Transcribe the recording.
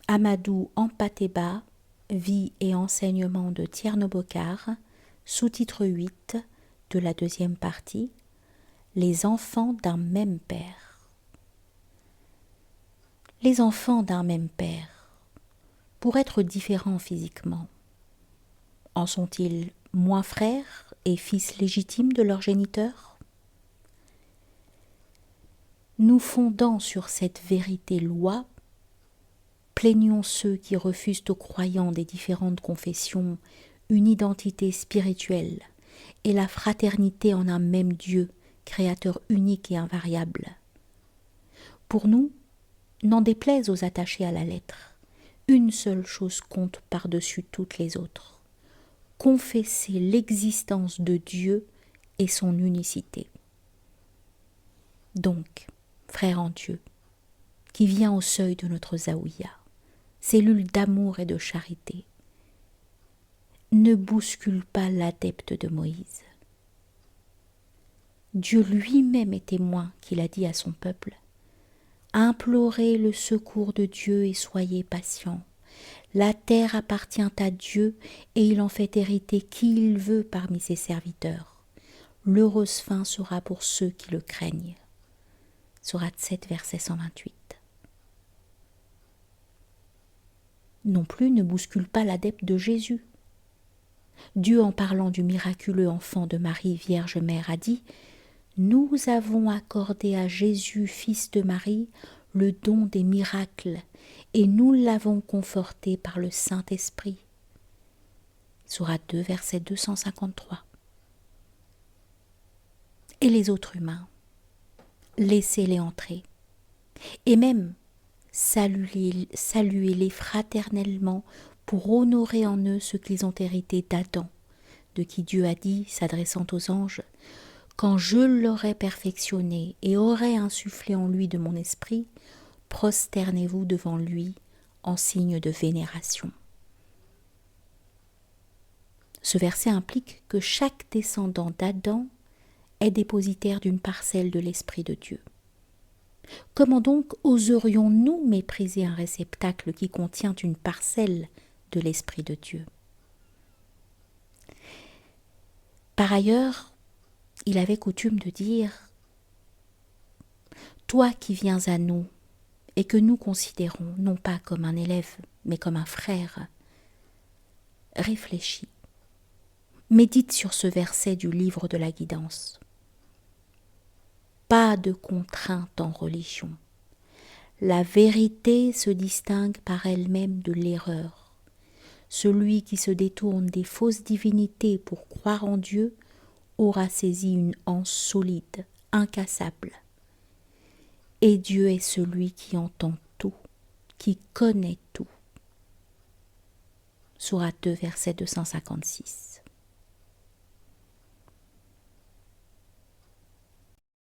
Amadou Ampateba, Vie et enseignement de Tierno Bokar, sous-titre 8 de la deuxième partie, Les enfants d'un même père. Les enfants d'un même père, pour être différents physiquement, en sont-ils moins frères et fils légitimes de leur géniteur ? Nous fondant sur cette vérité loi, plaignons ceux qui refusent aux croyants des différentes confessions une identité spirituelle et la fraternité en un même Dieu, créateur unique et invariable. Pour nous, n'en déplaise aux attachés à la lettre, une seule chose compte par-dessus toutes les autres: confesser l'existence de Dieu et son unicité. Donc, frère en Dieu, qui vient au seuil de notre zaouïa, cellule d'amour et de charité, ne bouscule pas l'adepte de Moïse. Dieu lui-même est témoin qu'il a dit à son peuple: implorez le secours de Dieu et soyez patients. La terre appartient à Dieu et il en fait hériter qui il veut parmi ses serviteurs. L'heureuse fin sera pour ceux qui le craignent. Sourate 7, verset 128. Non plus ne bouscule pas l'adepte de Jésus. Dieu, en parlant du miraculeux enfant de Marie, Vierge Mère, a dit: nous avons accordé à Jésus, fils de Marie, le don des miracles, et nous l'avons conforté par le Saint-Esprit. Sourate 2, verset 253. Et les autres humains, laissez-les entrer, et même saluez-les fraternellement pour honorer en eux ce qu'ils ont hérité d'Adam, de qui Dieu a dit, s'adressant aux anges: quand je l'aurai perfectionné et aurai insufflé en lui de mon esprit, prosternez-vous devant lui en signe de vénération. Ce verset implique que chaque descendant d'Adam est dépositaire d'une parcelle de l'Esprit de Dieu. Comment donc oserions-nous mépriser un réceptacle qui contient une parcelle de l'Esprit de Dieu ? Par ailleurs, il avait coutume de dire: toi qui viens à nous et que nous considérons non pas comme un élève mais comme un frère, réfléchis, médite sur ce verset du livre de la guidance. Pas de contrainte en religion. La vérité se distingue par elle-même de l'erreur. Celui qui se détourne des fausses divinités pour croire en Dieu aura saisi une anse solide, incassable. Et Dieu est celui qui entend tout, qui connaît tout. Sourate 2, verset 256.